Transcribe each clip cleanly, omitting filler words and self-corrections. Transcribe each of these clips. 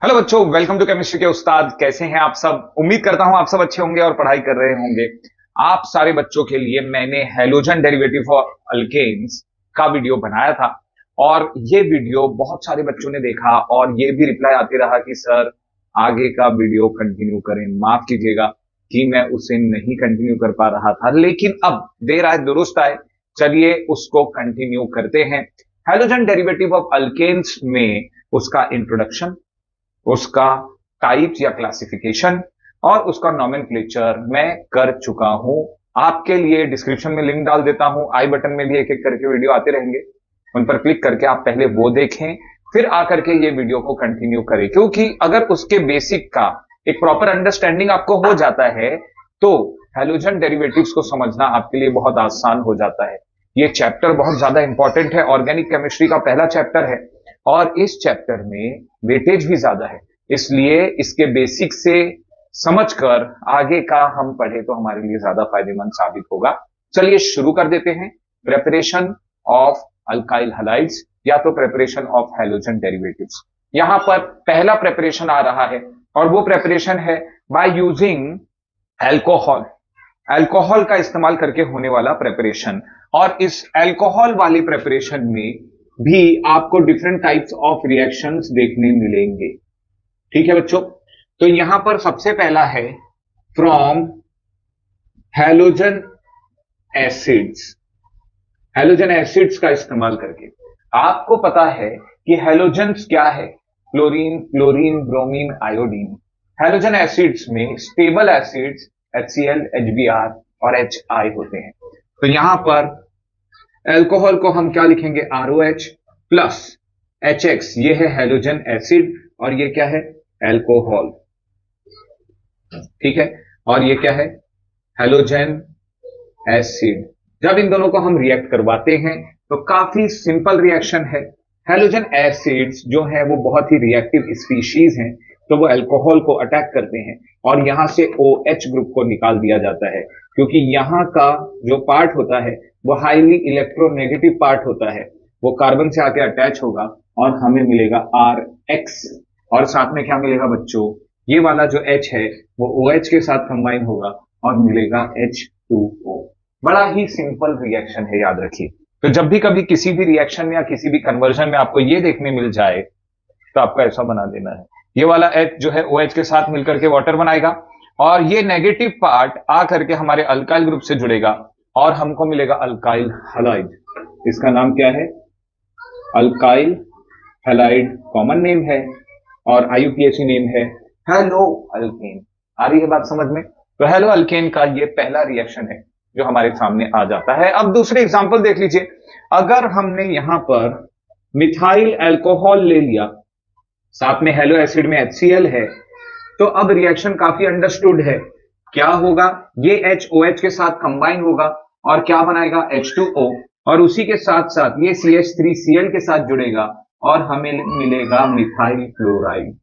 Hello बच्चों, welcome to chemistry के उस्ताद। कैसे हैं आप सब? उम्मीद करता हूं आप सब अच्छे होंगे और पढ़ाई कर रहे होंगे। आप सारे बच्चों के लिए मैंने हैलोजन डेरिवेटिव फॉर अल्केन्स का वीडियो बनाया था और ये वीडियो बहुत सारे बच्चों ने देखा और ये भी रिप्लाई आते रहा कि सर आगे का वीडियो कंटिन्यू करें। माफ कीजिएगा कि मैं उसे नहीं कंटिन्यू कर पा रहा था, लेकिन अब देर आए दुरुस्त आए। चलिए उसको कंटिन्यू करते हैं। हैलोजन डेरिवेटिव ऑफ अल्केन्स में उसका इंट्रोडक्शन, उसका टाइप्स या क्लासिफिकेशन और उसका नॉमेनक्लेचर मैं कर चुका हूं। आपके लिए डिस्क्रिप्शन में लिंक डाल देता हूं, आई बटन में भी एक एक करके वीडियो आते रहेंगे, उन पर क्लिक करके आप पहले वो देखें, फिर आकर के ये वीडियो को कंटिन्यू करें। क्योंकि अगर उसके बेसिक का एक प्रॉपर अंडरस्टैंडिंग आपको हो जाता है तो हैलोजन डेरिवेटिव्स को समझना आपके लिए बहुत आसान हो जाता है। ये चैप्टर बहुत ज्यादा इंपॉर्टेंट है, ऑर्गेनिक केमिस्ट्री का पहला चैप्टर है और इस चैप्टर में वेटेज भी ज्यादा है, इसलिए इसके बेसिक से समझकर आगे का हम पढ़े तो हमारे लिए ज्यादा फायदेमंद साबित होगा। चलिए शुरू कर देते हैं। प्रेपरेशन ऑफ अल्काइल हैलाइड्स या तो प्रेपरेशन ऑफ हैलोजन डेरिवेटिव्स। यहां पर पहला प्रेपरेशन आ रहा है और वो प्रेपरेशन है बाय यूजिंग एल्कोहल। एल्कोहल का इस्तेमाल करके होने वाला प्रेपरेशन, और इस एल्कोहल वाली प्रेपरेशन में भी आपको डिफरेंट टाइप्स ऑफ रिएक्शंस देखने मिलेंगे। ठीक है बच्चों, तो यहां पर सबसे पहला है from halogen acids. Halogen acids का इस्तेमाल करके आपको पता है कि हैलोजन्स क्या है, chlorine, chlorine, bromine, iodine. Halogen acids में स्टेबल एसिड्स HCl, HBr और HI होते हैं। तो यहां पर एल्कोहल को हम क्या लिखेंगे, ROH प्लस HX, ये है हैलोजन एसिड और ये क्या है, एल्कोहल। ठीक है, और ये क्या है, हैलोजन एसिड। जब इन दोनों को हम रिएक्ट करवाते हैं तो काफी सिंपल रिएक्शन है। हैलोजन एसिड्स जो है वो बहुत ही रिएक्टिव स्पीशीज हैं, तो वो अल्कोहल को अटैक करते हैं और यहां से OH ग्रुप को निकाल दिया जाता है, क्योंकि यहां का जो पार्ट होता है वो हाईली इलेक्ट्रोनेगेटिव पार्ट होता है। वो कार्बन से आके अटैच होगा और हमें मिलेगा RX, और साथ में क्या मिलेगा बच्चों, ये वाला जो H है वो OH के साथ कंबाइन होगा और मिलेगा H2O। बड़ा ही सिंपल रिएक्शन है, याद रखिए। तो जब भी कभी किसी भी रिएक्शन में या किसी भी कन्वर्जन में आपको ये देखने मिल जाए तो आपको ऐसा बना देना है, ये वाला H जो है OH के साथ मिलकर के वाटर बनाएगा और ये नेगेटिव पार्ट आ करके हमारे अल्काइल ग्रुप से जुड़ेगा और हमको मिलेगा अल्काइल हैलाइड। इसका नाम क्या है, अल्काइल हैलाइड कॉमन नेम है और IUPAC नेम है हेलो अल्केन। आ रही है बात समझ में? तो हेलो अल्केन का ये पहला रिएक्शन है जो हमारे सामने आ जाता है। अब दूसरे एग्जांपल देख लीजिए। अगर हमने यहां पर मिथाइल अल्कोहल ले लिया, साथ में हेलो एसिड में HCl है, तो अब रिएक्शन काफी अंडरस्टूड है। क्या होगा, ये H OH के साथ कंबाइन होगा और क्या बनाएगा, H2O, और उसी के साथ साथ ये CH3Cl के साथ जुड़ेगा और हमें मिलेगा मिथाइल क्लोराइड।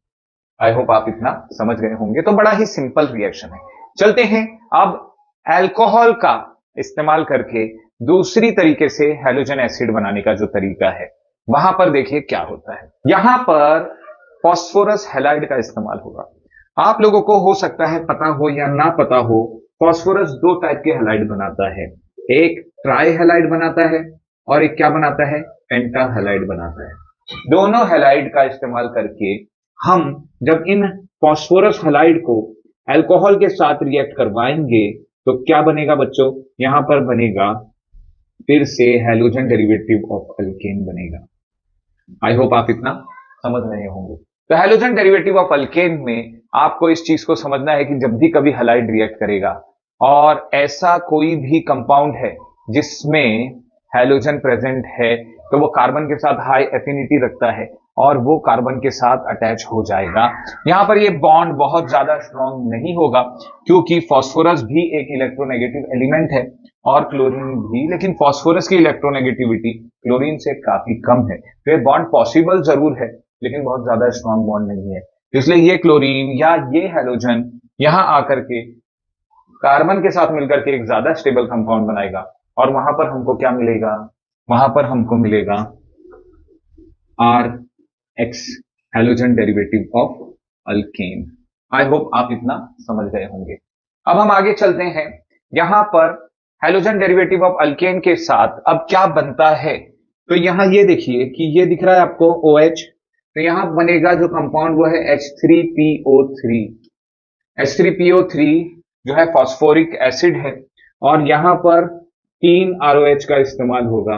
आई होप आप इतना समझ गए होंगे। तो बड़ा ही सिंपल रिएक्शन है। चलते हैं अब अल्कोहल का इस्तेमाल करके दूसरी तरीके से हैलोजन एसिड बनाने का जो तरीका है, वहां पर देखिए क्या होता है। यहां पर फास्फोरस हैलाइड का इस्तेमाल होगा। आप लोगों को हो सकता है पता हो या ना पता हो, फास्फोरस दो टाइप के हैलाइड बनाता है, एक ट्राई हैलाइड बनाता है और एक क्या बनाता है, पेंटा हैलाइड बनाता है। दोनों हैलाइड का इस्तेमाल करके हम जब इन फास्फोरस हैलाइड को अल्कोहल के साथ रिएक्ट करवाएंगे तो क्या बनेगा बच्चों, यहां पर बनेगा फिर से हैलोजन डेरिवेटिव ऑफ अल्केन बनेगा। आई होप आप इतना समझ रहे होंगे। तो हैलोजन डेरिवेटिव ऑफ अल्केन में आपको इस चीज को समझना है कि जब भी कभी हैलाइड रिएक्ट करेगा और ऐसा कोई भी कंपाउंड है जिसमें हैलोजन प्रेजेंट है, तो वो कार्बन के साथ हाई एफिनिटी रखता है और वो कार्बन के साथ अटैच हो जाएगा। यहां पर ये बॉन्ड बहुत ज्यादा स्ट्रांग नहीं होगा क्योंकि फास्फोरस भी एक इलेक्ट्रोनेगेटिव एलिमेंट है और क्लोरीन भी, लेकिन फास्फोरस की इलेक्ट्रोनेगेटिविटी क्लोरीन से काफी कम है। तो ये बॉन्ड पॉसिबल जरूर है लेकिन बहुत ज्यादा स्ट्रांग बॉन्ड नहीं है। इसलिए ये क्लोरीन या ये हैलोजन यहां आकर के कार्बन के साथ मिलकर के एक ज्यादा स्टेबल कंपाउंड बनाएगा और वहां पर हमको क्या मिलेगा, वहां पर हमको मिलेगा RX, halogen derivative of alkane. I hope आप इतना समझ गए होंगे। अब हम आगे चलते हैं। यहां पर हेलोजन डेरिवेटिव ऑफ अल्केन के साथ अब क्या बनता है, तो यहां ये देखिए कि ये दिख रहा है आपको OH, तो यहां बनेगा जो कंपाउंड वो है H3PO3। H3PO3 जो है फॉस्फोरिक एसिड है, और यहां पर 3 ROH का इस्तेमाल होगा।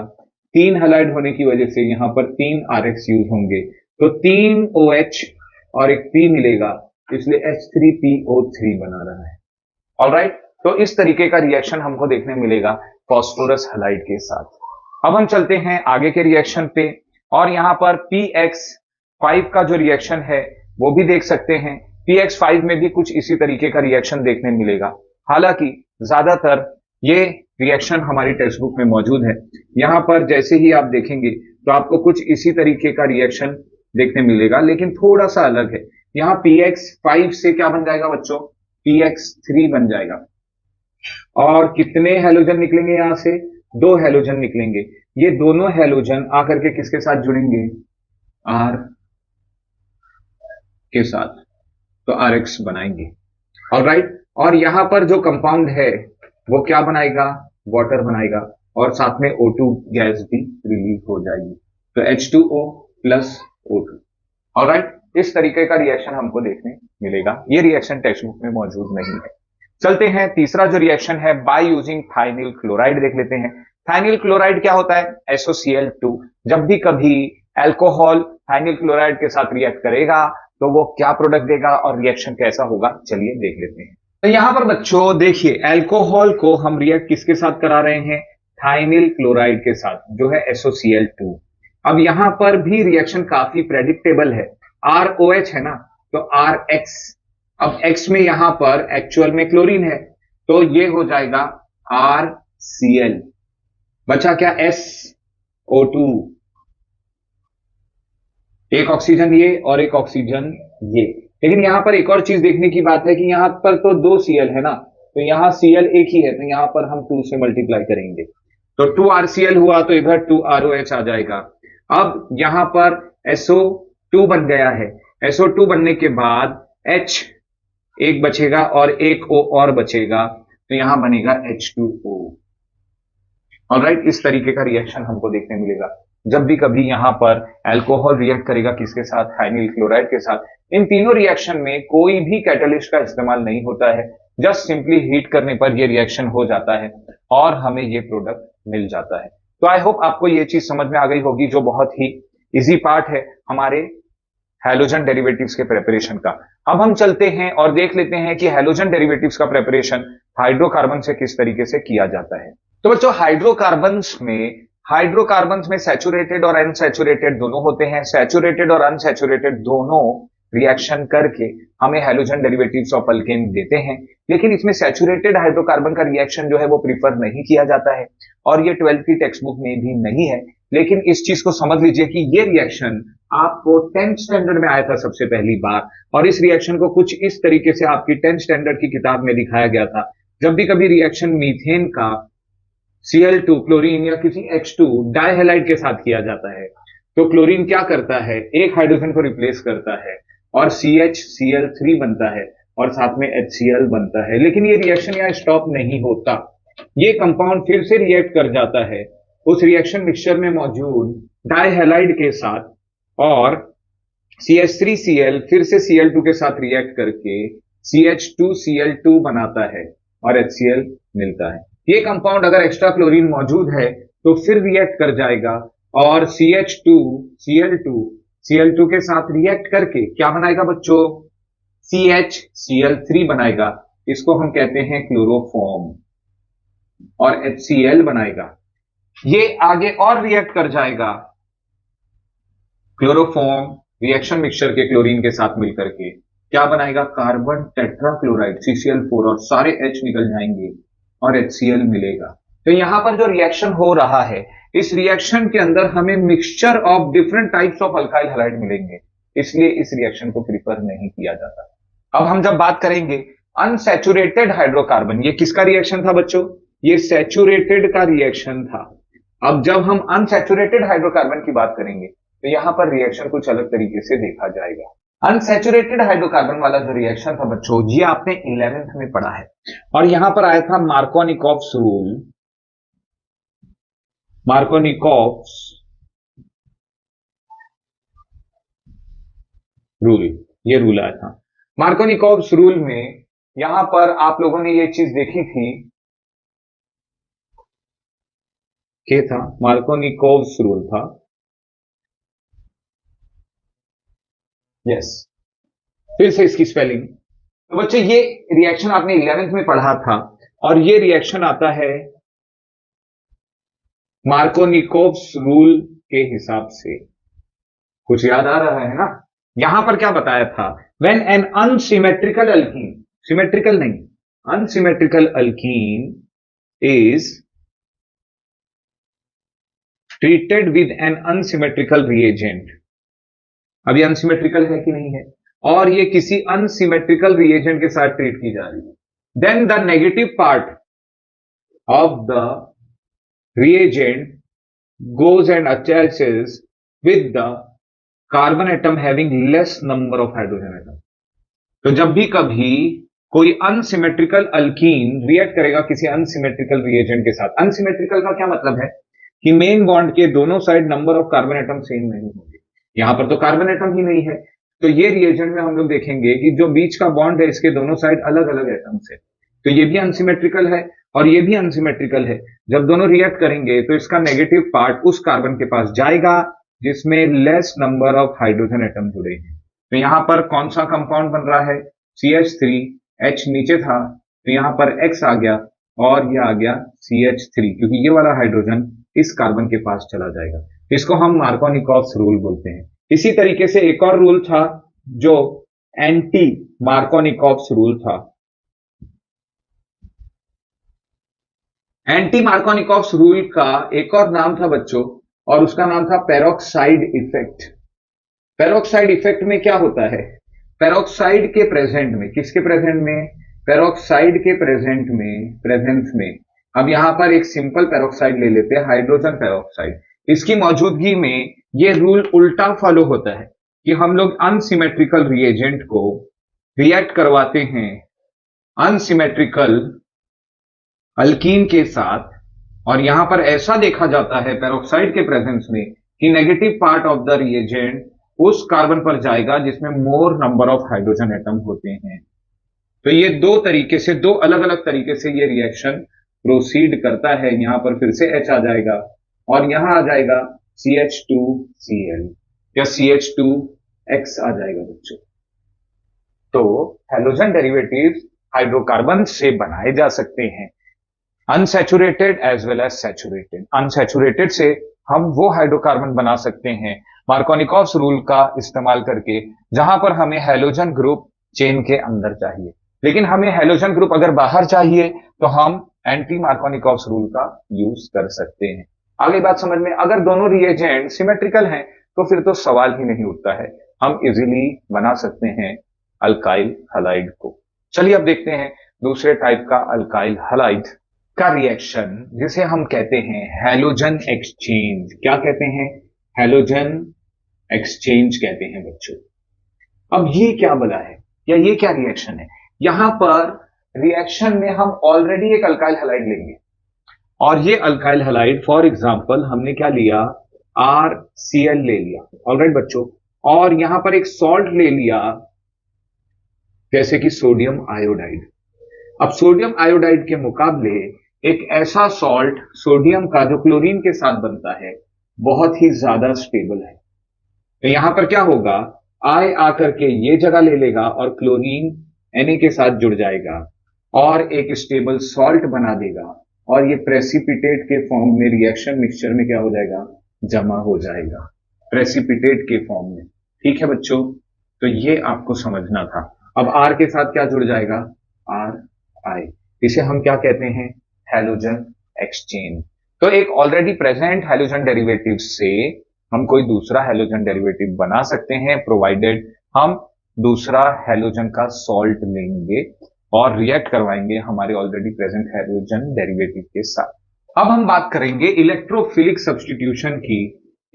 3 हैलाइड होने की वजह से यहां पर 3 RX यूज होंगे, तो 3 OH और एक P मिलेगा, इसलिए H3PO3 बना रहा है। ऑलराइट, तो इस तरीके का रिएक्शन हमको देखने मिलेगा फॉस्फोरस हैलाइड के साथ। अब हम चलते हैं आगे के रिएक्शन पे, और यहां पर PX5 का जो रिएक्शन है वो भी देख सकते हैं। PX5 में भी कुछ इसी तरीके का रिएक्शन देखने मिलेगा। हालांकि ज्यादातर ये रिएक्शन हमारी टेक्स्ट बुक में मौजूद है। यहां पर जैसे ही आप देखेंगे तो आपको कुछ इसी तरीके का रिएक्शन देखने मिलेगा, लेकिन थोड़ा सा अलग है। यहां PX5 से क्या बन जाएगा बच्चों, PX3 बन जाएगा। और कितने हैलोजन निकलेंगे यहां से, 2 हैलोजन निकलेंगे। ये दोनों हैलोजन आकर के किसके साथ जुड़ेंगे, R के साथ, तो RX बनाएंगे। ऑलराइट, और यहां पर जो कंपाउंड है वो क्या बनाएगा, वाटर बनाएगा, और साथ में O2 गैस भी रिलीज हो जाएगी, तो H2O प्लस O2। ऑलराइट, इस तरीके का रिएक्शन हमको देखने मिलेगा। ये रिएक्शन टेक्स्ट बुक में मौजूद नहीं है। चलते हैं तीसरा जो रिएक्शन है बाय यूजिंग थाइनिल क्लोराइड देख लेते हैं। थाइनिल क्लोराइड क्या होता है, SOCl2। जब भी कभी अल्कोहल थाइनिल क्लोराइड के साथ रिएक्ट करेगा तो वो क्या प्रोडक्ट देगा और रिएक्शन कैसा होगा, चलिए देख लेते हैं। तो यहां पर बच्चों देखिए, अल्कोहल को हम रिएक्ट किसके साथ करा रहे हैं, थाइनिल क्लोराइड के साथ, जो है SOCl2। अब यहां पर भी रिएक्शन काफी प्रेडिक्टेबल है। ROH है ना, तो RX, अब X में यहां पर एक्चुअल में क्लोरीन है, तो ये हो जाएगा RCl, बचा क्या SO2, एक ऑक्सीजन ये और एक ऑक्सीजन ये। लेकिन यहां पर एक और चीज देखने की बात है कि यहां पर तो 2 Cl है ना, तो यहां Cl एक ही है, तो यहां पर हम 2 से मल्टीप्लाई करेंगे, तो 2 RCl हुआ, तो इधर 2 ROH आ जाएगा। अब यहां पर SO2 बन गया है। SO2 बनने के बाद H एक बचेगा और एक O और बचेगा, तो यहां बनेगा H2O। ऑलराइट, इस तरीके का रिएक्शन हमको देखने मिलेगा जब भी कभी यहां पर अल्कोहल रिएक्ट करेगा किसके साथ, थाइनिल क्लोराइड के साथ। इन तीनों रिएक्शन में कोई भी कैटलिस्ट का इस्तेमाल नहीं होता है, जस्ट सिंपली हीट करने पर यह रिएक्शन हो जाता है और हमें ये प्रोडक्ट मिल जाता है। तो आई होप आपको ये चीज समझ में आ गई होगी, जो बहुत ही इजी पार्ट है हमारे हैलोजन डेरिवेटिव्स के प्रिपरेशन का। अब हम चलते हैं और देख लेते हैं कि हैलोजन डेरिवेटिव्स का प्रिपरेशन हाइड्रोकार्बन से किस तरीके से किया जाता है। तो बच्चों हाइड्रोकार्बन्स में सैचुरेटेड और अनसैचुरेटेड दोनों होते हैं। सैचुरेटेड और अनसैचुरेटेड दोनों रिएक्शन करके हमें हैलोजन डेरिवेटिव्स ऑफ अल्केन देते हैं। लेकिन इसमें सैचुरेटेड हाइड्रोकार्बन का रिएक्शन जो है वो प्रीफर नहीं किया जाता है, और ये 12th की टेक्स्ट बुक में भी नहीं है। लेकिन इस चीज को समझ लीजिए कि ये रिएक्शन आपको 10th स्टैंडर्ड में आया था सबसे पहली बार, और इस रिएक्शन को कुछ इस तरीके से आपकी 10th स्टैंडर्ड की किताब में दिखाया गया था। जब भी कभी रिएक्शन मीथेन का Cl2 क्लोरीन या किसी H2 डाइहैलाइड के साथ किया जाता है, तो क्लोरीन क्या करता है, एक हाइड्रोजन को रिप्लेस करता है और CHCl3 बनता है और साथ में HCl बनता है। लेकिन ये रिएक्शन यहां स्टॉप नहीं होता, ये कंपाउंड फिर से रिएक्ट कर जाता है उस रिएक्शन मिक्सचर में मौजूद डाइहैलाइड के साथ, और CH3Cl फिर से Cl2 के साथ रिएक्ट करके CH2Cl2 बनाता है और HCl मिलता है। ये कंपाउंड अगर एक्स्ट्रा क्लोरीन मौजूद है तो फिर रिएक्ट कर जाएगा और CH2Cl2 के साथ रिएक्ट करके क्या बनाएगा बच्चों, CHCl3 बनाएगा। इसको हम कहते हैं क्लोरोफॉर्म, और HCl बनाएगा। ये आगे और रिएक्ट कर जाएगा क्लोरोफॉर्म रिएक्शन मिक्सचर के क्लोरीन के साथ मिलकर के क्या बनाएगा, कार्बन टेट्राक्लोराइड CCl4, और सारे H निकल जाएंगे और HCl मिलेगा। तो यहां पर जो रिएक्शन हो रहा है, इस रिएक्शन के अंदर हमें mixture of different types of alkyl halide मिलेंगे, इसलिए इस रिएक्शन को प्रीफर नहीं किया जाता। अब हम जब बात करेंगे अनसैचुरेटेड हाइड्रोकार्बन, ये किसका रिएक्शन था बच्चों, ये सैचुरेटेड का रिएक्शन था। अब जब हम अनसैचुरेटेड हाइड्रोकार्बन की बात करेंगे तो यहां पर रिएक्शन कुछ अलग तरीके से देखा जाएगा। अनसैचुरेटेड हाइड्रोकार्बन वाला जो रिएक्शन था बच्चों, ये आपने 11th में पढ़ा है और यहां पर आया था मार्कोनिकॉफ्स रूल। मार्कोनिकॉफ्स रूल, ये रूल आया था। मार्कोनिकॉफ्स रूल में यहां पर आप लोगों ने ये चीज देखी थी, क्या था? मार्कोनिकॉफ्स रूल था, यस। फिर से इसकी स्पेलिंग, तो बच्चे ये रिएक्शन आपने 11th में पढ़ा था और ये रिएक्शन आता है मार्कोनिकॉफ्स रूल के हिसाब से। कुछ याद आ रहा है ना? यहां पर क्या बताया था? When an unsymmetrical alkene, symmetrical नहीं, unsymmetrical alkene is treated with an unsymmetrical reagent. अब ये अनसिमेट्रिकल है कि नहीं है, और ये किसी अनसिमेट्रिकल रिएजेंट के साथ ट्रीट की जा रही है, then the negative part of the reagent goes and attaches with the carbon atom having less number of hydrogen atom। तो जब भी कभी कोई अनसिमेट्रिकल अल्कीन रिएक्ट करेगा किसी अनसिमेट्रिकल रिएजेंट के साथ, अनसिमेट्रिकल का क्या मतलब है कि मेन बॉन्ड के दोनों side number of carbon atom same नहीं होंगे। यहां पर तो कार्बन एटम ही नहीं है, तो ये रिएजेंट में हम लोग देखेंगे कि जो बीच का बॉन्ड है इसके दोनों साइड अलग अलग एटम्स है, तो ये भी अनसिमेट्रिकल है और ये भी अनसिमेट्रिकल है। जब दोनों रिएक्ट करेंगे तो इसका नेगेटिव पार्ट उस कार्बन के पास जाएगा जिसमें less number of hydrogen atom जुड़े हैं। तो यहां पर कौन सा कंपाउंड बन रहा है? CH3, H नीचे था तो यहां पर X आ गया और ये आ गया CH3, क्योंकि ये वाला हाइड्रोजन इस कार्बन के पास चला जाएगा। इसको हम मार्कोनिकॉफ्स रूल बोलते हैं। इसी तरीके से एक और रूल था जो एंटी मार्कोनिकॉफ्स रूल था। एंटी मार्कोनिकॉफ्स रूल का एक और नाम था बच्चों, और उसका नाम था पेरोक्साइड इफेक्ट। पेरोक्साइड इफेक्ट में क्या होता है? पेरोक्साइड के प्रेजेंट में, किसके प्रेजेंट में? पेरोक्साइड के प्रेजेंस में। अब यहां पर एक सिंपल पेरोक्साइड ले लेते हैं, हाइड्रोजन पेरोक्साइड। इसकी मौजूदगी में यह रूल उल्टा फॉलो होता है कि हम लोग अनसिमेट्रिकल रिएजेंट को रिएक्ट करवाते हैं अनसिमेट्रिकल अल्कीन के साथ, और यहां पर ऐसा देखा जाता है पेरोक्साइड के प्रेजेंस में कि negative part of the reagent उस कार्बन पर जाएगा जिसमें मोर नंबर ऑफ हाइड्रोजन एटम होते हैं। तो ये दो तरीके से, दो अलग अलग तरीके से ये रिएक्शन प्रोसीड करता है। यहां पर फिर से H आ जाएगा और यहां आ जाएगा CH2Cl या CH2X आ जाएगा बच्चों। तो हैलोजन डेरिवेटिव्स हाइड्रोकार्बन से बनाए जा सकते हैं, unsaturated as well as saturated. Unsaturated से हम वो हाइड्रोकार्बन बना सकते हैं मार्कोनिकॉफ्स रूल का इस्तेमाल करके जहां पर हमें हैलोजन ग्रुप चेन के अंदर चाहिए, लेकिन हमें हैलोजन ग्रुप अगर बाहर चाहिए तो हम एंटी मार्कोनिकॉफ्स रूल का यूज कर सकते हैं। आगे बात समझ में? अगर दोनों रिएजेंट सिमेट्रिकल हैं तो फिर तो सवाल ही नहीं उठता है, हम इजीली बना सकते हैं अल्काइल हलाइड को। चलिए अब देखते हैं दूसरे टाइप का अल्काइल हलाइड का रिएक्शन, जिसे हम कहते हैं हैलोजन एक्सचेंज। क्या कहते हैं? हैलोजन एक्सचेंज कहते हैं बच्चों। अब ये क्या बला है या ये क्या रिएक्शन है? यहां पर रिएक्शन में हम ऑलरेडी एक अल्काइल हलाइड लेंगे और ये अल्काइल हलाइड फॉर एग्जांपल हमने क्या लिया? RCl ले लिया, ऑलराइट बच्चों, और यहां पर एक सॉल्ट ले लिया जैसे कि सोडियम आयोडाइड। अब सोडियम आयोडाइड के मुकाबले एक ऐसा सॉल्ट सोडियम का जो क्लोरीन के साथ बनता है बहुत ही ज्यादा स्टेबल है, तो यहां पर क्या होगा? I आकर के ये जगह ले लेगा और क्लोरीन Na के साथ जुड़ जाएगा और एक स्टेबल सॉल्ट बना देगा, और ये प्रेसिपिटेट के फॉर्म में रिएक्शन मिक्सचर में क्या हो जाएगा? जमा हो जाएगा प्रेसिपिटेट के फॉर्म में। ठीक है बच्चों, तो ये आपको समझना था। अब R के साथ क्या जुड़ जाएगा? RI। इसे हम क्या कहते हैं? Halogen exchange. तो एक ऑलरेडी प्रेजेंट हैलोजन डेरिवेटिव से हम कोई दूसरा हैलोजन डेरिवेटिव बना सकते हैं, प्रोवाइडेड हम दूसरा हैलोजन का सॉल्ट लेंगे और रिएक्ट करवाएंगे हमारे ऑलरेडी प्रेजेंट हैलोजन डेरिवेटिव के साथ। अब हम बात करेंगे इलेक्ट्रोफिलिक सब्स्टिट्यूशन की।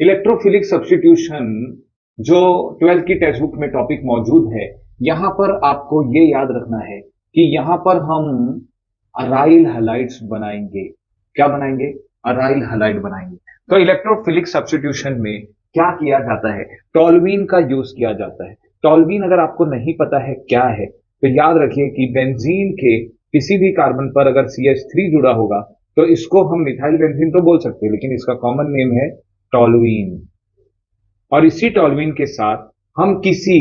इलेक्ट्रोफिलिक सब्स्टिट्यूशन जो 12th की टेक्स्ट बुक में टॉपिक मौजूद है, यहां पर आपको ये याद रखना है कि यहां पर हम अराइल हैलाइड्स बनाएंगे। क्या बनाएंगे? अराइल हैलाइड बनाएंगे। तो इलेक्ट्रोफिलिक सब्स्टिट्यूशन में क्या किया जाता है? टोल्यूइन का यूज किया जाता है। टोल्यूइन अगर आपको नहीं पता है क्या है, तो याद रखिए कि बेंजीन के किसी भी कार्बन पर अगर CH3 जुड़ा होगा तो इसको हम मिथाइल बेंजीन तो बोल सकते हैं, लेकिन इसका कॉमन नेम है टोल्यूइन। और इसी टोल्यूइन के साथ हम किसी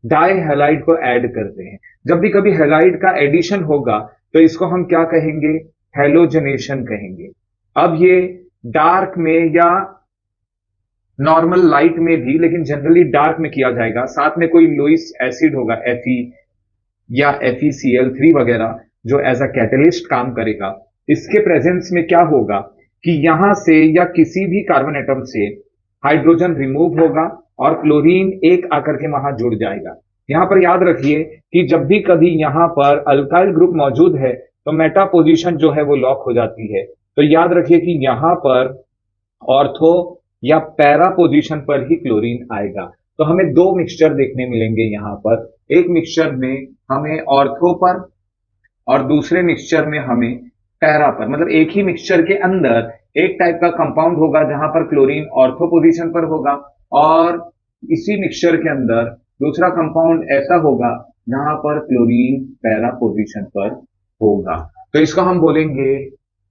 डाई हैलाइड को ऐड करते हैं। जब भी कभी हैलाइड का एडिशन होगा तो इसको हम क्या कहेंगे? हैलोजनेशन कहेंगे। अब ये डार्क में या नॉर्मल लाइट में भी, लेकिन जनरली डार्क में किया जाएगा। साथ में कोई लुईस एसिड होगा, Fe या FeCl3 वगैरह, जो एज अ कैटलिस्ट काम करेगा। इसके प्रेजेंस में क्या होगा कि यहां से या किसी भी कार्बन एटम से हाइड्रोजन रिमूव होगा और क्लोरीन एक आकर के वहां जुड़ जाएगा। यहां पर याद रखिए कि जब भी कभी यहां पर अल्काइल ग्रुप मौजूद है तो मेटा पोजीशन जो है वो लॉक हो जाती है। तो याद रखिए कि यहां पर ऑर्थो या पैरा पोजीशन पर ही क्लोरीन आएगा। तो हमें दो मिक्सचर देखने मिलेंगे यहां पर। एक मिक्सचर में हमें ऑर्थो पर और दूसरे मिक्सचर में हमें पैरा पर। मतलब एक ही मिक्सचर के अंदर एक टाइप का कंपाउंड होगा जहां पर क्लोरीन ऑर्थो पोजीशन पर होगा, और इसी मिक्सचर के अंदर दूसरा कंपाउंड ऐसा होगा जहां पर क्लोरीन पैरा पोजीशन पर होगा। तो इसको हम बोलेंगे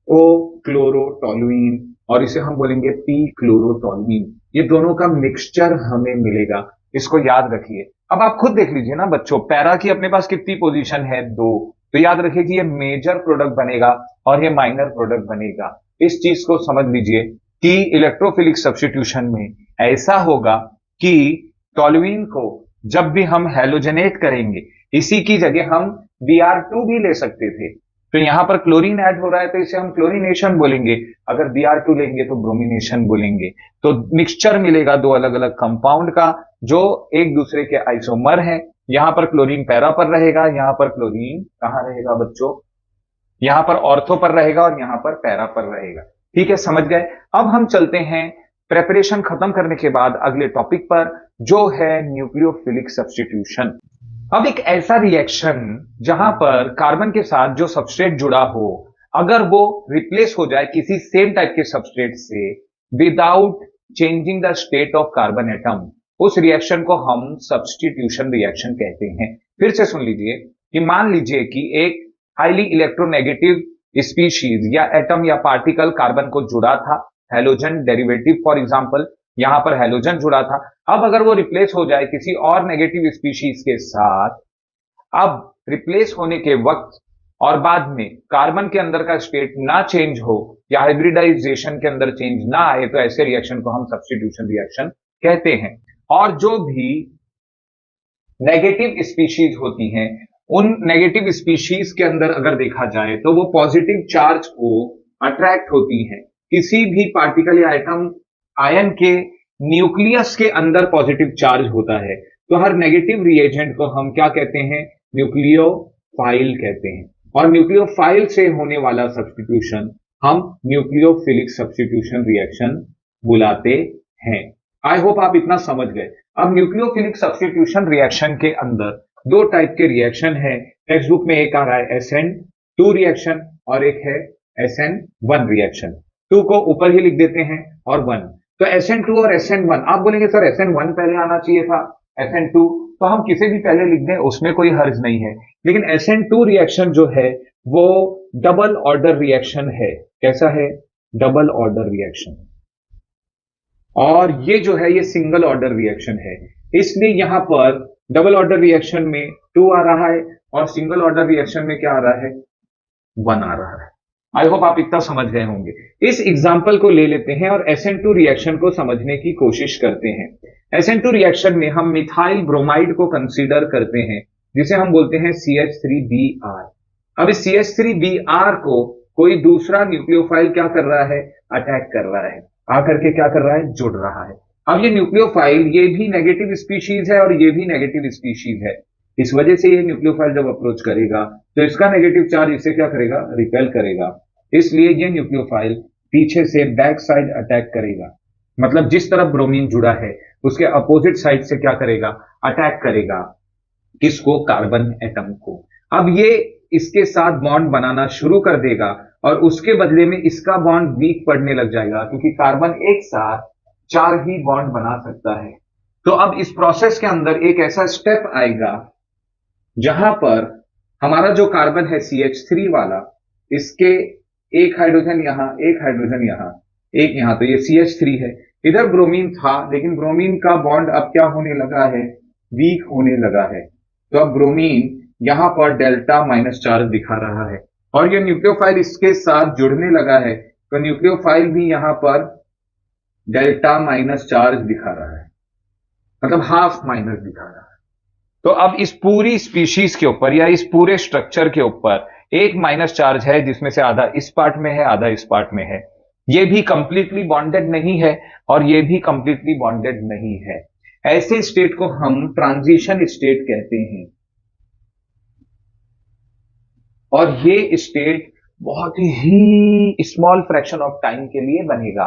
ओ क्लोरोटोलुइन और इसे हम बोलेंगे पी क्लोरोटोलुइन। ये दोनों का मिक्सचर हमें मिलेगा, इसको याद रखिए। अब आप खुद देख लीजिए ना बच्चों, पैरा की अपने पास कितनी पोजीशन है? 2। तो याद रखिए कि ये मेजर प्रोडक्ट बनेगा और ये माइनर प्रोडक्ट बनेगा। इस चीज को समझ लीजिए कि इलेक्ट्रोफिलिक सब्स्टिट्यूशन में ऐसा होगा कि टोल्यूइन को जब भी हम हैलोजनेट करेंगे, इसी की जगह हम Br2 भी ले सकते थे। तो यहां पर क्लोरीन ऐड हो रहा है तो इसे हम क्लोरीनेशन बोलेंगे। अगर Br2 लेंगे तो ब्रोमिनेशन बोलेंगे। तो मिक्सचर मिलेगा दो अलग अलग कंपाउंड का जो एक दूसरे के आइसोमर हैं। यहां पर क्लोरीन पैरा पर रहेगा, यहां पर क्लोरीन कहां रहेगा बच्चों? यहां पर ऑर्थो पर रहेगा और यहां पर पैरा पर रहेगा। ठीक है, समझ गए। अब हम चलते हैं प्रेपरेशन खत्म करने के बाद अगले टॉपिक पर, जो है न्यूक्लियोफिलिक सब्स्टिट्यूशन। अब एक ऐसा रिएक्शन जहां पर कार्बन के साथ जो सबस्ट्रेट जुड़ा हो, अगर वो रिप्लेस हो जाए किसी सेम टाइप के सबस्ट्रेट से without changing the state of carbon atom, उस रिएक्शन को हम सब्स्टिट्यूशन रिएक्शन कहते हैं। फिर से सुन लीजिए कि मान लीजिए कि एक हाईली इलेक्ट्रोनेगेटिव स्पीशीज या एटम या पार्टिकल कार्बन को जुड़ा था, हैलोजन डेरिवेटिव फॉर एग्जांपल, यहां पर हैलोजन जुड़ा था। अब अगर वो रिप्लेस हो जाए किसी और नेगेटिव स्पीशीज के साथ, अब रिप्लेस होने के वक्त और बाद में कार्बन के अंदर का स्टेट ना चेंज हो या हाइब्रिडाइजेशन के अंदर चेंज ना आए, तो ऐसे रिएक्शन को हम सब्स्टिट्यूशन रिएक्शन कहते हैं। और जो भी नेगेटिव स्पीशीज होती हैं, उन नेगेटिव स्पीशीज के अंदर अगर देखा जाए तो वो पॉजिटिव चार्ज को अट्रैक्ट होती हैं। किसी भी पार्टिकल या एटम आयन के न्यूक्लियस के अंदर पॉजिटिव चार्ज होता है, तो हर नेगेटिव रिएजेंट को हम क्या कहते हैं? न्यूक्लियोफाइल कहते हैं। और न्यूक्लियोफाइल से होने वाला सब्स्टिट्यूशन हम न्यूक्लियोफिलिक सब्स्टिट्यूशन रिएक्शन बुलाते हैं। आई होप आप इतना समझ गए। अब न्यूक्लियोफिलिक सब्स्टिट्यूशन रिएक्शन के अंदर दो टाइप के रिएक्शन है। टेक्स्ट बुक में एक आ रहा है SN2 रिएक्शन और एक है SN1 रिएक्शन। 2 को ऊपर ही लिख देते हैं और 1। तो SN2 और SN1, आप बोलेंगे सर SN1 पहले आना चाहिए था, SN2 तो हम किसे भी पहले लिख दें, उसमें कोई हर्ज नहीं है। लेकिन SN2 रिएक्शन जो है वो डबल ऑर्डर रिएक्शन है। कैसा है? Double order reaction. और ये जो है ये सिंगल ऑर्डर रिएक्शन है, इसलिए यहां पर डबल ऑर्डर रिएक्शन में 2 आ रहा है और सिंगल ऑर्डर रिएक्शन में क्या आ रहा है? 1 आ रहा है। आई होप आप इतना समझ गए होंगे। इस एग्जाम्पल को ले लेते हैं और SN2 रिएक्शन को समझने की कोशिश करते हैं। SN2 रिएक्शन में हम मिथाइल ब्रोमाइड को कंसीडर करते हैं, जिसे हम बोलते हैं CH3Br। अब इस CH3Br को कोई दूसरा न्यूक्लियोफाइल क्या कर रहा है? अटैक कर रहा है, आकर के क्या कर रहा है? जुड़ रहा है। अब ये न्यूक्लियोफाइल ये भी नेगेटिव स्पीशीज है और ये भी नेगेटिव स्पीशीज है। इस वजह से ये न्यूक्लियोफाइल जब अप्रोच करेगा तो इसका नेगेटिव चार्ज इसे क्या करेगा? रिपेल करेगा। इसलिए ये न्यूक्लियोफाइल पीछे से बैक साइड अटैक करेगा। मतलब जिस तरफ ब्रोमीन जुड़ा है उसके अपोजिट साइड से क्या करेगा, अटैक करेगा, किसको, कार्बन एटम को। अब ये इसके साथ बॉन्ड बनाना शुरू कर देगा और उसके बदले में इसका बॉन्ड वीक पड़ने लग जाएगा, क्योंकि कार्बन एक साथ 4 ही बॉन्ड बना सकता है। तो अब इस प्रोसेस के अंदर एक ऐसा स्टेप आएगा जहां पर हमारा जो कार्बन है CH3 वाला, इसके एक हाइड्रोजन यहां, एक हाइड्रोजन यहां, एक यहां, तो ये CH3 है। इधर ब्रोमीन था, लेकिन ब्रोमीन का बॉन्ड अब क्या होने लगा है, वीक होने लगा है। तो अब ब्रोमीन यहां पर डेल्टा माइनस चार्ज दिखा रहा है और ये न्यूक्लियोफाइल इसके साथ जुड़ने लगा है, तो न्यूक्लियोफाइल भी यहां पर डेल्टा माइनस चार्ज दिखा रहा है, मतलब हाफ माइनस दिखा रहा है। तो अब इस पूरी स्पीशीज के ऊपर या इस पूरे स्ट्रक्चर के ऊपर एक माइनस चार्ज है, जिसमें से आधा इस पार्ट में है, आधा इस पार्ट में है। ये भी कंप्लीटली बॉन्डेड नहीं है और ये भी कंप्लीटली बॉन्डेड नहीं है। ऐसे स्टेट को हम ट्रांजिशन स्टेट कहते हैं और ये स्टेट बहुत ही स्मॉल फ्रैक्शन ऑफ टाइम के लिए बनेगा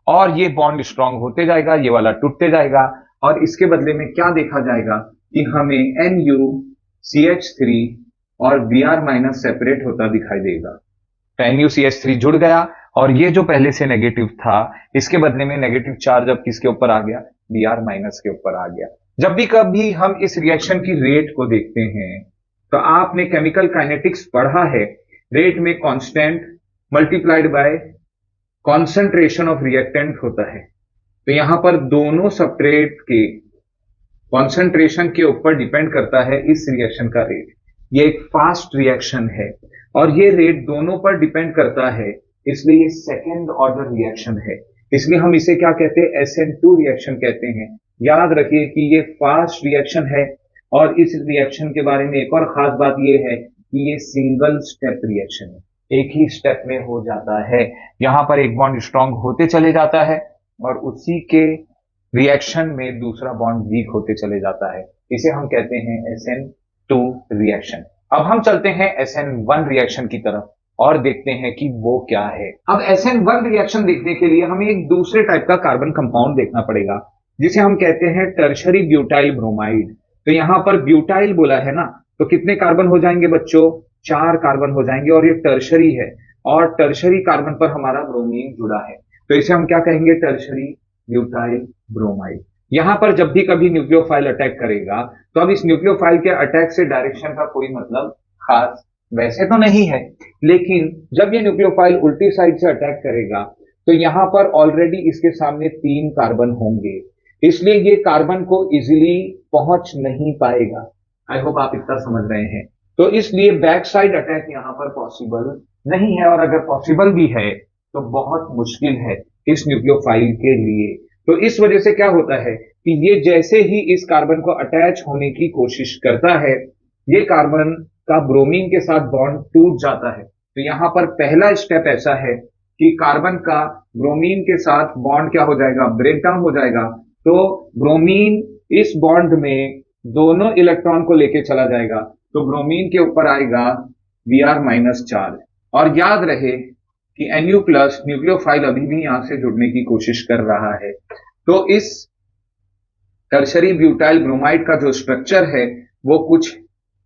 और ये बॉन्ड स्ट्रांग होते जाएगा, ये वाला टूटते जाएगा और इसके बदले में क्या देखा जाएगा कि हमें NuCH3 और Br माइनस सेपरेट होता दिखाई देगा। तो NuCH3 जुड़ गया और ये जो पहले से नेगेटिव था, इसके बदले में नेगेटिव चार्ज अब किसके ऊपर आ गया, Br माइनस के ऊपर आ गया। जब भी कभी हम इस रिएक्शन की रेट को देखते हैं तो आपने केमिकल काइनेटिक्स पढ़ा है, रेट में constant multiplied by concentration of reactant होता है। तो यहां पर दोनों सबस्ट्रेट के कॉन्सेंट्रेशन के ऊपर डिपेंड करता है इस रिएक्शन का रेट। ये एक फास्ट रिएक्शन है और ये रेट दोनों पर डिपेंड करता है, इसलिए ये सेकेंड ऑर्डर रिएक्शन है। इसलिए हम इसे क्या कहते हैं, SN2 रिएक्शन कहते हैं। याद रखिए कि ये फास्ट रिएक्शन है और इस रिएक्शन के बारे में एक और खास बात यह है कि ये सिंगल स्टेप रिएक्शन है, एक ही स्टेप में हो जाता है। यहां पर एक बॉन्ड स्ट्रांग होते चले जाता है और उसी के रिएक्शन में दूसरा बॉन्ड वीक होते चले जाता है। इसे हम कहते हैं SN2 रिएक्शन। अब हम चलते हैं SN1 रिएक्शन की तरफ और देखते हैं कि वो क्या है। अब SN1 रिएक्शन देखने के लिए हमें एक दूसरे टाइप का कार्बन कंपाउंड देखना पड़ेगा, जिसे हम कहते हैं टर्शरी ब्यूटाइल ब्रोमाइड। तो यहां पर ब्यूटाइल बोला है ना, तो कितने कार्बन हो जाएंगे बच्चों, 4 कार्बन हो जाएंगे और ये टर्शरी है और टर्शरी कार्बन पर हमारा ब्रोमीन जुड़ा है, तो इसे हम क्या कहेंगे, टर्शरी ब्यूटाइल ब्रोमाइड। यहां पर जब भी कभी न्यूक्लियोफाइल अटैक करेगा तो अब इस न्यूक्लियोफाइल के अटैक से डायरेक्शन का कोई मतलब खास वैसे तो नहीं है, लेकिन जब ये न्यूक्लियोफाइल उल्टी साइड से अटैक करेगा तो यहां पर ऑलरेडी इसके सामने 3 कार्बन होंगे, इसलिए ये कार्बन को इजीली पहुंच नहीं पाएगा। आई होप आप इतना समझ रहे हैं। तो इसलिए बैक साइड अटैक यहां पर पॉसिबल नहीं है और अगर पॉसिबल भी है तो बहुत मुश्किल है इस न्यूक्लियोफाइल के लिए। तो इस वजह से क्या होता है कि ये जैसे ही इस कार्बन को अटैच होने की कोशिश करता है, ये कार्बन का ब्रोमीन के साथ बॉन्ड टूट जाता है। तो यहां पर पहला स्टेप ऐसा है कि कार्बन का ब्रोमीन के साथ बॉन्ड क्या हो जाएगा, ब्रेक डाउन हो जाएगा। तो ब्रोमीन इस बॉन्ड में दोनों इलेक्ट्रॉन को लेके चला जाएगा, तो ब्रोमीन के ऊपर आएगा Br माइनस चार्ज। और याद रहे कि Nu प्लस न्यूक्लियोफाइल अभी भी यहां से जुड़ने की कोशिश कर रहा है। तो इस टर्शरी ब्यूटाइल ब्रोमाइड का जो स्ट्रक्चर है वो कुछ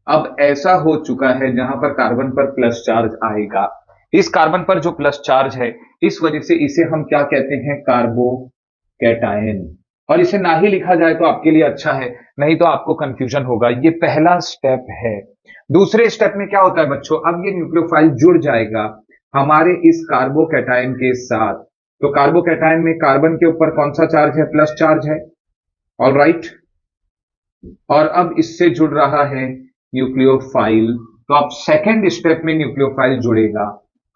अब ऐसा हो चुका है जहां पर कार्बन पर प्लस चार्ज आएगा। इस कार्बन पर जो प्लस चार्ज है, इस वजह से इसे हम क्या कहते हैं, कार्बोकैटायन। और इसे ना ही लिखा जाए तो आपके लिए अच्छा है, नहीं तो आपको कंफ्यूजन होगा। ये पहला स्टेप है। दूसरे स्टेप में क्या होता है बच्चों, अब ये न्यूक्लियोफाइल जुड़ जाएगा हमारे इस कार्बोकैटायन के साथ। तो कार्बोकैटायन में कार्बन के ऊपर कौन सा चार्ज है, प्लस चार्ज है, ऑलराइट। और अब इससे जुड़ रहा है न्यूक्लियोफाइल। तो अब सेकेंड स्टेप में न्यूक्लियोफाइल जुड़ेगा,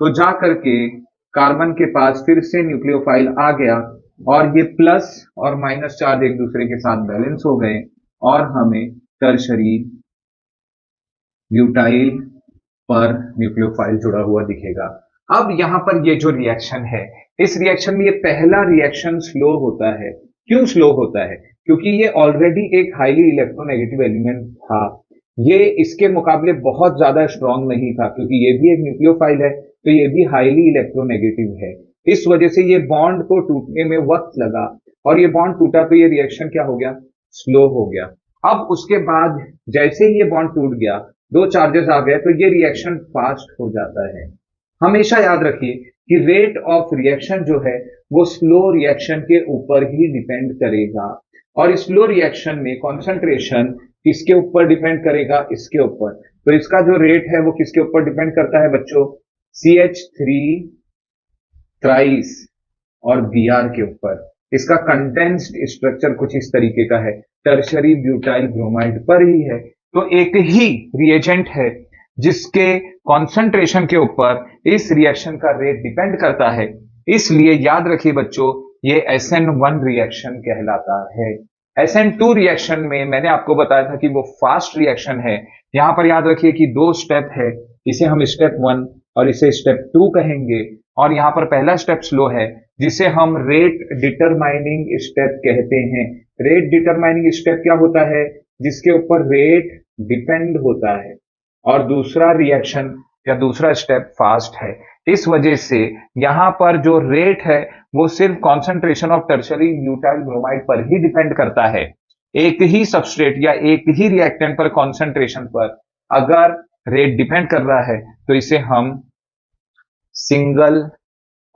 तो जा करके कार्बन के पास फिर से न्यूक्लियोफाइल आ गया और ये प्लस और माइनस चार्ज एक दूसरे के साथ बैलेंस हो गए और हमें टर्शरी ब्यूटाइल पर न्यूक्लियोफाइल जुड़ा हुआ दिखेगा। अब यहां पर ये जो रिएक्शन है, इस रिएक्शन में ये पहला रिएक्शन स्लो होता है। क्यों स्लो होता है, क्योंकि ये ऑलरेडी एक हाईली इलेक्ट्रोनेगेटिव एलिमेंट था। ये इसके मुकाबले बहुत ज्यादा स्ट्रांग नहीं था, क्योंकि ये भी एक न्यूक्लियोफाइल है तो ये भी हाईली इलेक्ट्रोनेगेटिव है। इस वजह से ये बॉन्ड को टूटने में वक्त लगा और ये बॉन्ड टूटा तो ये रिएक्शन क्या हो गया, स्लो हो गया। अब उसके बाद जैसे ही ये बॉन्ड टूट गया, दो चार्जेस आ गए, तो ये रिएक्शन फास्ट हो जाता है। हमेशा याद रखिए कि रेट ऑफ रिएक्शन जो है वो स्लो रिएक्शन के ऊपर ही डिपेंड करेगा, और स्लो रिएक्शन में कॉन्सेंट्रेशन किसके ऊपर डिपेंड करेगा, इसके ऊपर। तो इसका जो रेट है वो किसके ऊपर डिपेंड करता है बच्चों, CH3 थ्राइस और Br के ऊपर। इसका कंडेंस्ड स्ट्रक्चर कुछ इस तरीके का है, टर्शरी ब्यूटाइल ब्रोमाइड पर ही है। तो एक ही रिएजेंट है जिसके कॉन्सेंट्रेशन के ऊपर इस रिएक्शन का रेट डिपेंड करता है, इसलिए याद रखिए बच्चों ये SN1 रिएक्शन कहलाता है। SN2 रिएक्शन में मैंने आपको बताया था कि वो फास्ट रिएक्शन है। यहां पर याद रखिए कि दो स्टेप है, इसे हम स्टेप 1 और इसे स्टेप 2 कहेंगे, और यहां पर पहला स्टेप स्लो है जिसे हम रेट डिटरमाइनिंग स्टेप कहते हैं। रेट डिटरमाइनिंग स्टेप क्या होता है, जिसके ऊपर रेट डिपेंड होता है, और दूसरा रिएक्शन या दूसरा स्टेप फास्ट है। इस वजह से यहां पर जो रेट है वो सिर्फ concentration of tertiary butyl bromide पर ही डिपेंड करता है। एक ही सबस्ट्रेट या एक ही रिएक्टेंट पर कॉन्सेंट्रेशन पर अगर रेट डिपेंड कर रहा है तो इसे हम सिंगल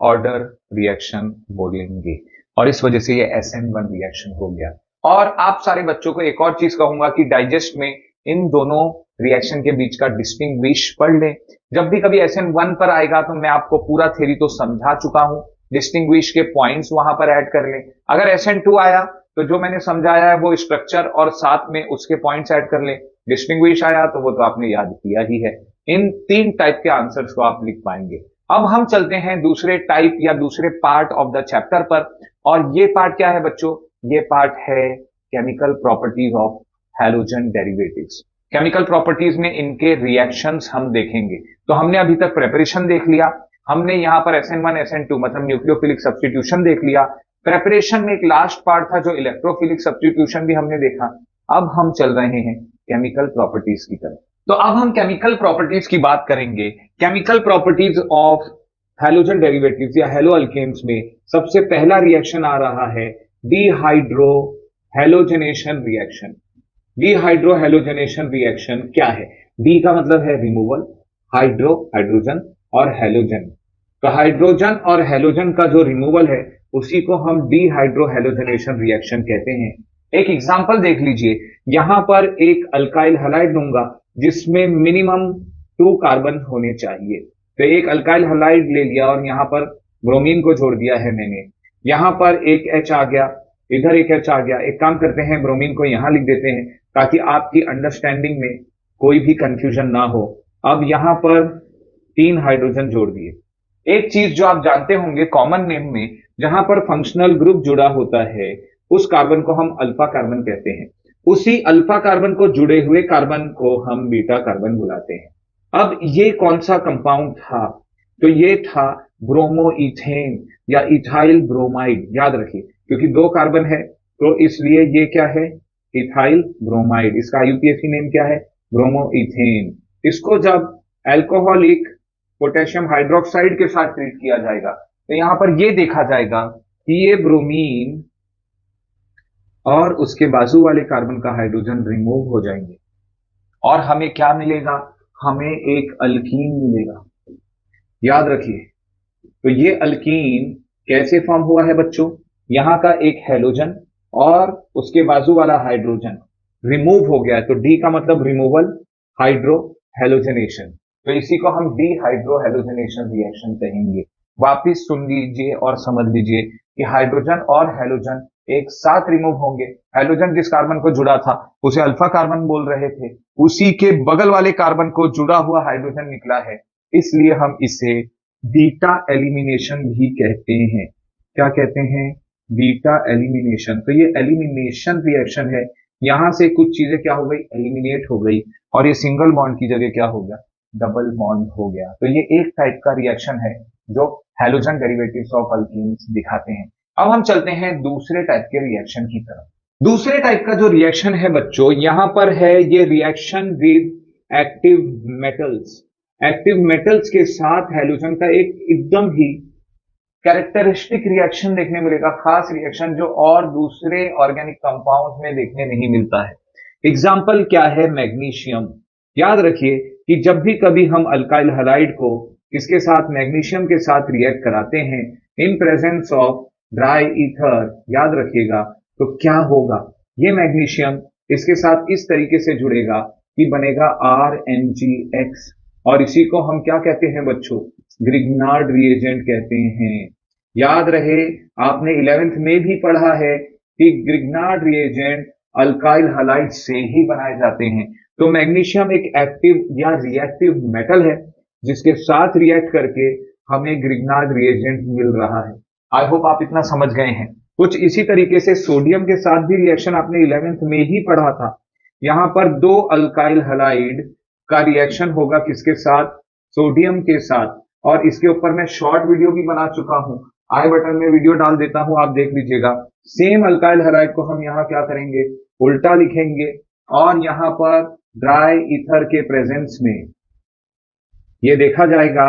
ऑर्डर रिएक्शन बोलेंगे, और इस वजह से ये SN1 रिएक्शन हो गया। और आप सारे बच्चों को एक और चीज कहूंगा कि डाइजेस्ट में इन दोनों रिएक्शन के बीच का डिस्टिंग्विश पढ़ लें। जब भी कभी SN1 पर आएगा तो मैं आपको पूरा थ्योरी तो समझा चुका हूं, डिस्टिंग्विश के पॉइंट्स वहां पर ऐड कर लें। अगर SN2 आया तो जो मैंने समझाया है वो स्ट्रक्चर और साथ में उसके पॉइंट्स ऐड कर लें। डिस्टिंग्विश आया तो वो तो आपने याद किया ही है। इन 3 टाइप के आंसर्स को आप लिख पाएंगे। अब हम चलते हैं दूसरे टाइप या दूसरे पार्ट ऑफ द चैप्टर पर, और ये पार्ट क्या है बच्चों, ये पार्ट है chemical properties of halogen derivatives. Chemical properties में इनके रिएक्शंस हम देखेंगे। तो हमने अभी तक प्रेपरेशन देख लिया, हमने यहां पर SN1 SN2 मतलब न्यूक्लियोफिलिक सब्स्टिट्यूशन देख लिया। प्रेपरेशन में एक लास्ट पार्ट था जो इलेक्ट्रोफिलिक सब्स्टिट्यूशन भी हमने देखा। अब हम चल रहे हैं केमिकल प्रॉपर्टीज की तरफ। तो अब हम केमिकल प्रॉपर्टीज की बात करेंगे। Chemical properties of halogen derivatives या हेलो अल्केन्स में सबसे पहला रिएक्शन आ रहा है dehydro halogenation reaction. Dehydro halogenation reaction क्या है, डी का मतलब है रिमूवल, हाइड्रो हाइड्रोजन और हैलोजन। तो हाइड्रोजन और हैलोजन का जो रिमूवल है उसी को हम डिहाइड्रो हैलोजनेशन रिएक्शन कहते हैं। एक एग्जांपल देख लीजिए, यहां पर एक अल्काइल हैलाइड लूंगा जिसमें मिनिमम 2 कार्बन होने चाहिए। तो एक अल्काइल हैलाइड ले लिया और यहां पर ब्रोमीन को जोड़ दिया है मैंने, यहां पर एक H आ गया, इधर एक H आ गया। एक काम करते हैं, ब्रोमीन को यहां लिख देते हैं ताकि आपकी अंडरस्टैंडिंग में कोई भी कंफ्यूजन ना हो। अब यहां पर 3 हाइड्रोजन जोड़ दिए। एक चीज जो आप जानते होंगे कॉमन नेम में, जहां पर फंक्शनल ग्रुप जुड़ा होता है उस कार्बन को हम अल्फा कार्बन कहते हैं, उसी अल्फा कार्बन को जुड़े हुए कार्बन को हम बीटा कार्बन बुलाते हैं। अब ये कौन सा कंपाउंड था, तो ये था ब्रोमोइथेन या इथाइल ब्रोमाइड। याद रखिए क्योंकि 2 कार्बन है तो इसलिए ये क्या है, इथाइल ब्रोमाइड। इसका IUPAC नेम क्या है, ब्रोमोइथेन। इसको जब एल्कोहलिक पोटेशियम हाइड्रोक्साइड के साथ ट्रीट किया जाएगा तो यहां पर ये देखा जाएगा कि ये ब्रोमीन और उसके बाजू वाले कार्बन का हाइड्रोजन रिमूव हो जाएंगे और हमें क्या मिलेगा, हमें एक अल्कीन मिलेगा। याद रखिए, तो ये अल्कीन कैसे फॉर्म हुआ है बच्चों, यहां का एक हैलोजन और उसके बाजू वाला हाइड्रोजन रिमूव हो गया है, तो डी का मतलब रिमूवल, हाइड्रो हैलोजनेशन। तो इसी को हम डिहाइड्रो हैलोजनेशन रिएक्शन कहेंगे। वापिस सुन लीजिए और समझ लीजिए कि हाइड्रोजन और हैलोजन एक साथ रिमूव होंगे। हैलोजन जिस कार्बन को जुड़ा था उसे अल्फा कार्बन बोल रहे थे, उसी के बगल वाले कार्बन को जुड़ा हुआ हाइड्रोजन निकला है, इसलिए हम इसे बीटा एलिमिनेशन भी कहते हैं। क्या कहते हैं, बीटा एलिमिनेशन। तो ये एलिमिनेशन रिएक्शन है, यहां से कुछ चीजें क्या हो गई, एलिमिनेट हो गई, और ये सिंगल बॉन्ड की जगह क्या हो गया, डबल बॉन्ड हो गया। तो ये एक टाइप का रिएक्शन है जो हैलोजन डेरिवेटिव्स ऑफ अल्कीन्स दिखाते हैं। अब हम चलते हैं दूसरे टाइप के रिएक्शन की तरफ। दूसरे टाइप का जो रिएक्शन है बच्चों, यहां पर है ये reaction with active metals. Active metals के साथ हैलोजन का एक एकदम ही कैरेक्टरिस्टिक रिएक्शन देखने मिलेगा, खास रिएक्शन जो और दूसरे ऑर्गेनिक कंपाउंड में देखने नहीं मिलता है। एग्जाम्पल क्या है? मैग्नीशियम। याद रखिए कि जब भी कभी हम अल्काइल हैलाइड को इसके साथ मैग्नीशियम के साथ रिएक्ट कराते हैं in presence of dry ether, याद रखिएगा तो क्या होगा? ये मैग्नीशियम इसके साथ इस तरीके से जुड़ेगा कि बनेगा RMgX, और इसी को हम क्या कहते हैं बच्चों? ग्रिग्नार्ड रिएजेंट कहते हैं। याद रहे आपने 11th में भी पढ़ा है कि ग्रिग्नार्ड रिएजेंट अल्काइल हैलाइड से ही बनाए जाते हैं। तो मैग्नीशियम एक एक्टिव या रिएक्टिव मेटल है जिसके साथ रिएक्ट करके हमें ग्रिग्नार्ड रिएजेंट मिल रहा है। आई होप आप इतना समझ गए हैं। कुछ इसी तरीके से सोडियम के साथ भी रिएक्शन आपने 11th में ही पढ़ा था। यहां पर दो अल्काइल हैलाइड का रिएक्शन होगा, किसके साथ? सोडियम के साथ। और इसके ऊपर मैं शॉर्ट वीडियो भी बना चुका हूं, आई बटन में वीडियो डाल देता हूं, आप देख लीजिएगा। सेम अल्काइल हैलाइड को हम यहां क्या करेंगे? उल्टा लिखेंगे, और यहां पर ड्राई ईथर के प्रेजेंस में ये देखा जाएगा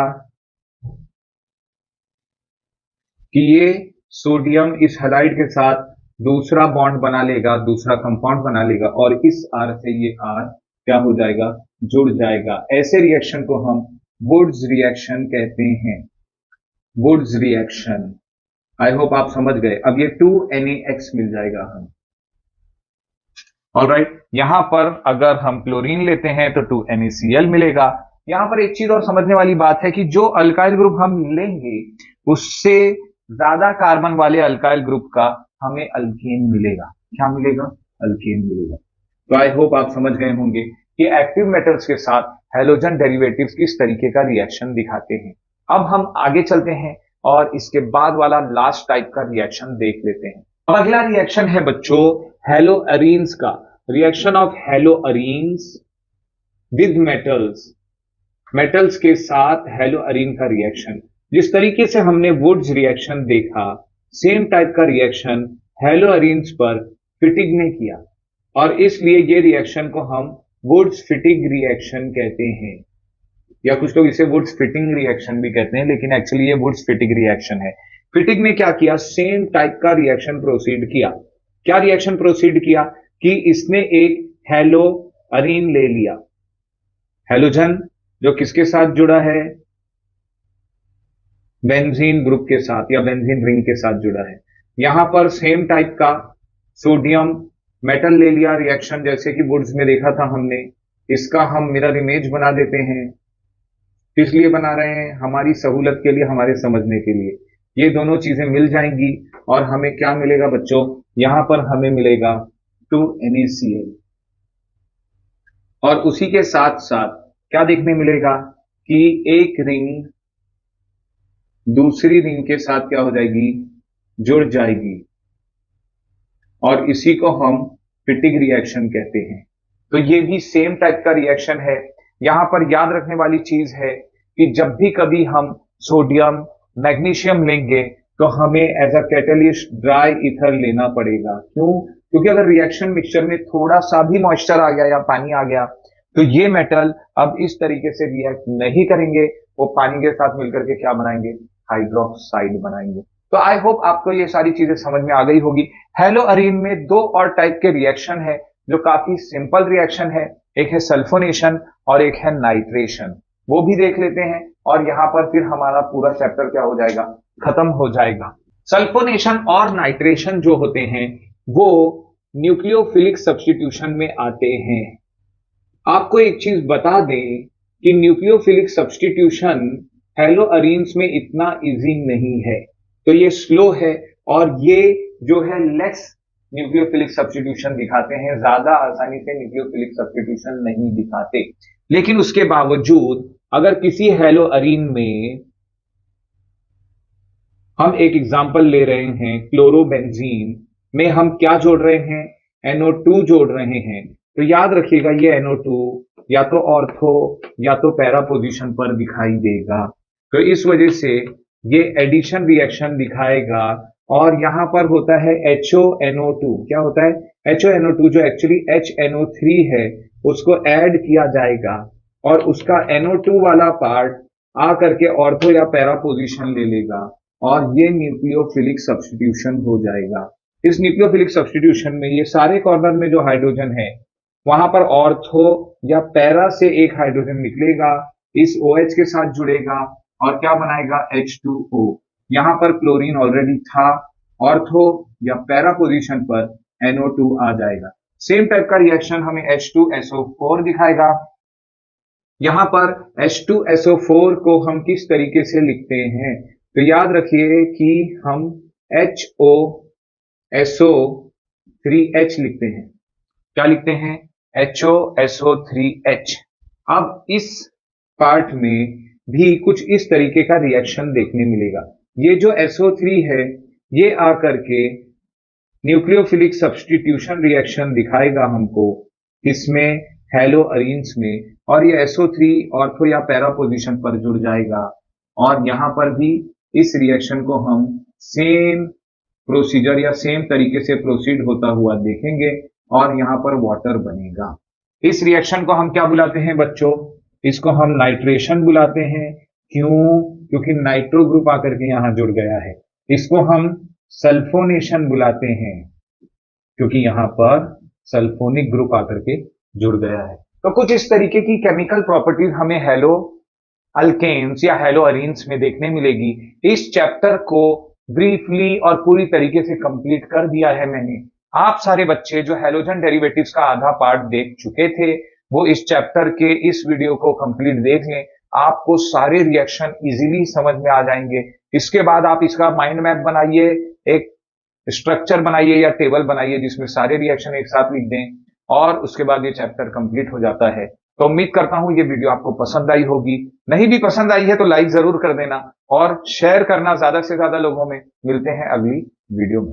कि ये सोडियम इस हैलाइड के साथ दूसरा बॉन्ड बना लेगा, दूसरा कंपाउंड बना लेगा, और इस R से ये R क्या हो जाएगा? जुड़ जाएगा। ऐसे रिएक्शन को हम वुड्स रिएक्शन कहते हैं। Wurtz reaction. आई होप आप समझ गए। अब ये 2NaX मिल जाएगा हम। ऑलराइट, यहां पर अगर हम क्लोरीन लेते हैं तो 2NaCl मिलेगा। यहां पर एक चीज और समझने वाली बात है कि जो अल्काइल ग्रुप हम लेंगे उससे ज्यादा कार्बन वाले अल्काइल ग्रुप का हमें अल्केन मिलेगा। क्या मिलेगा? अल्केन मिलेगा। तो आई होप आप समझ गए होंगे कि एक्टिव मेटल्स के साथ हैलोजन डेरिवेटिव्स किस तरीके का रिएक्शन दिखाते हैं। अब हम आगे चलते हैं और इसके बाद वाला लास्ट टाइप का रिएक्शन देख लेते हैं। अब अगला रिएक्शन है बच्चों हेलोअरीन्स का। Reaction of haloarenes with metals. Metals के साथ हेलोअरीन का रिएक्शन। जिस तरीके से हमने वुड्स रिएक्शन देखा, सेम टाइप का रिएक्शन हेलोअरीन्स पर फिटिग ने किया, और इसलिए ये रिएक्शन को हम वुड्स फिटिग रिएक्शन कहते हैं, या कुछ लोग इसे वुड्स फिटिंग रिएक्शन भी कहते हैं, लेकिन एक्चुअली ये वुड्स फिटिग रिएक्शन है। फिटिग ने क्या किया? सेम टाइप का रिएक्शन प्रोसीड किया। क्या रिएक्शन प्रोसीड किया? कि इसने एक हेलोअरीन ले लिया, हेलोजन जो किसके साथ जुड़ा है? बेंजीन ग्रुप के साथ या बेंजीन रिंग के साथ जुड़ा है। यहां पर सेम टाइप का सोडियम मेटल ले लिया रिएक्शन, जैसे कि वुड्स में देखा था हमने। इसका हम मिरर इमेज बना देते हैं। किस लिए बना रहे हैं? हमारी सहूलत के लिए, हमारे समझने के लिए। ये दोनों चीजें मिल जाएंगी और हमें क्या मिलेगा बच्चों? यहां पर हमें मिलेगा 2NaCl, और उसी के साथ साथ क्या देखने मिलेगा कि एक रिंग दूसरी रिंग के साथ क्या हो जाएगी? जुड़ जाएगी, और इसी को हम फिटिग रिएक्शन कहते हैं। तो ये भी सेम टाइप का रिएक्शन है। यहां पर याद रखने वाली चीज है कि जब भी कभी हम सोडियम मैग्नीशियम लेंगे तो हमें as a catalyst dry ether लेना पड़ेगा। क्यों? क्योंकि अगर रिएक्शन मिक्सचर में थोड़ा सा भी मॉइस्चर आ गया या पानी आ गया तो ये मेटल अब इस तरीके से रिएक्ट नहीं करेंगे, वो पानी के साथ मिलकर के क्या बनाएंगे? हाइड्रोक्साइड बनाएंगे। तो आई होप आपको ये सारी चीजें समझ में आ गई होगी। हेलोअरीन में दो और टाइप के रिएक्शन है जो काफी सिंपल रिएक्शन है। एक है सल्फोनेशन और एक है नाइट्रेशन। वो भी देख लेते हैं और यहां पर फिर हमारा पूरा चैप्टर क्या हो जाएगा? खत्म हो जाएगा। सल्फोनेशन और नाइट्रेशन जो होते हैं वो न्यूक्लियोफिलिक सब्स्टिट्यूशन में आते हैं। आपको एक चीज बता दें कि न्यूक्लियोफिलिक सब्स्टिट्यूशन हेलोअरीन्स में इतना इजी नहीं है, तो ये स्लो है, और ये जो है लेस न्यूक्लियोफिलिक सब्स्टिट्यूशन दिखाते हैं, ज्यादा आसानी से न्यूक्लियोफिलिक सब्स्टिट्यूशन नहीं दिखाते। लेकिन उसके बावजूद अगर किसी हेलोअरीन में हम एक एग्जांपल ले रहे हैं, क्लोरोबेंजीन में हम क्या जोड़ रहे हैं? NO2 जोड़ रहे हैं। तो याद रखिएगा ये NO2 या तो ऑर्थो या तो पैरा पोजीशन पर दिखाई देगा, तो इस वजह से ये एडिशन रिएक्शन दिखाएगा। और यहां पर होता है HONO2। क्या होता है? HONO2 जो एक्चुअली HNO3 है उसको ऐड किया जाएगा, और उसका NO2 वाला पार्ट आ करके ऑर्थो या पैरा पोजीशन ले लेगा, और ये न्यूक्लियोफिलिक सब्स्टिट्यूशन हो जाएगा। इस न्यूक्लियोफिलिक सब्स्टिट्यूशन में ये सारे कॉर्नर में जो हाइड्रोजन है वहां पर ऑर्थो या पैरा से एक हाइड्रोजन निकलेगा, इस OH के साथ जुड़ेगा और क्या बनाएगा, H2O। यहां पर क्लोरीन ऑलरेडी था, ऑर्थो या पैरा पोजीशन पर NO2 आ जाएगा। सेम टाइप का रिएक्शन हमें H2SO4 दिखाएगा। यहां पर H2SO4 को हम किस तरीके से लिखते हैं, तो याद रखिए कि हम HOSO3H लिखते हैं। क्या लिखते हैं, HOSO3H। अब इस पार्ट में भी कुछ इस तरीके का रिएक्शन देखने मिलेगा। ये जो SO3 है ये आकर के न्यूक्लियोफिलिक सब्स्टिट्यूशन रिएक्शन दिखाएगा हमको, इसमें हेलो अरीन्स में, और ये SO3 ऑर्थो या पैरा पोजीशन पर जुड़ जाएगा और यहां पर भी इस रिएक्शन को हम सेम प्रोसीजर या सेम तरीके से प्रोसीड होता हुआ देखेंगे और यहां पर वाटर बनेगा। इस रिएक्शन को हम क्या बुलाते हैं बच्चों, इसको हम नाइट्रेशन बुलाते हैं। क्यों, क्योंकि नाइट्रो ग्रुप आकर के यहां जुड़ गया है। इसको हम सल्फोनेशन बुलाते हैं क्योंकि यहां पर सल्फोनिक ग्रुप आकर के जुड़ गया है। तो कुछ इस तरीके की केमिकल प्रॉपर्टीज हमें हेलो अल्केन्स या हेलो अरीन्स में देखने मिलेगी। इस चैप्टर को ब्रीफली और पूरी तरीके से कंप्लीट कर दिया है मैंने। आप सारे बच्चे जो हैलोजन डेरिवेटिव्स का आधा पार्ट देख चुके थे वो इस चैप्टर के इस वीडियो को कंप्लीट देख लें, आपको सारे रिएक्शन इजीली समझ में आ जाएंगे। इसके बाद आप इसका माइंड मैप बनाइए, एक स्ट्रक्चर बनाइए या टेबल बनाइए जिसमें सारे रिएक्शन एक साथ लिख दें और उसके बाद ये चैप्टर कंप्लीट हो जाता है। तो उम्मीद करता हूं ये वीडियो आपको पसंद आई होगी। नहीं भी पसंद आई है तो लाइक जरूर कर देना और शेयर करना ज्यादा से ज्यादा लोगों में। मिलते हैं अगली वीडियो में।